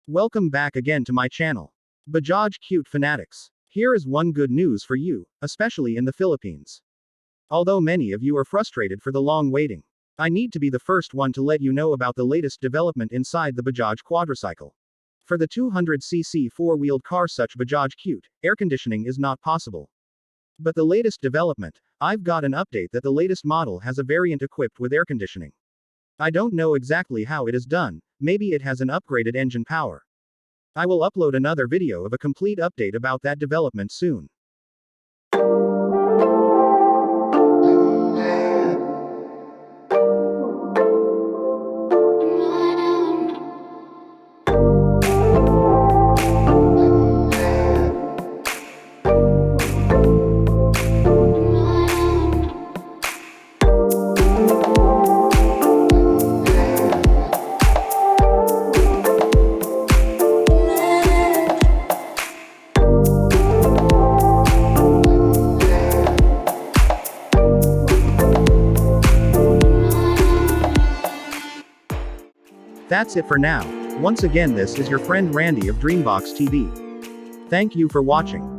Welcome back again to my channel. Bajaj Qute fanatics. Here is one good news for you, especially in the Philippines. Although many of you are frustrated for the long waiting, I need to be the first one to let you know about the latest development inside the Bajaj quadricycle. For the 200cc four-wheeled car such Bajaj Qute, air conditioning is not possible. But the latest development, I've got an update that the latest model has a variant equipped with air conditioning. I don't know exactly how it is done, maybe it has an upgraded engine power. I will upload another video of a complete update about that development soon. That's it for now. Once again, this is your friend Randy of Dreambox TV. Thank you for watching.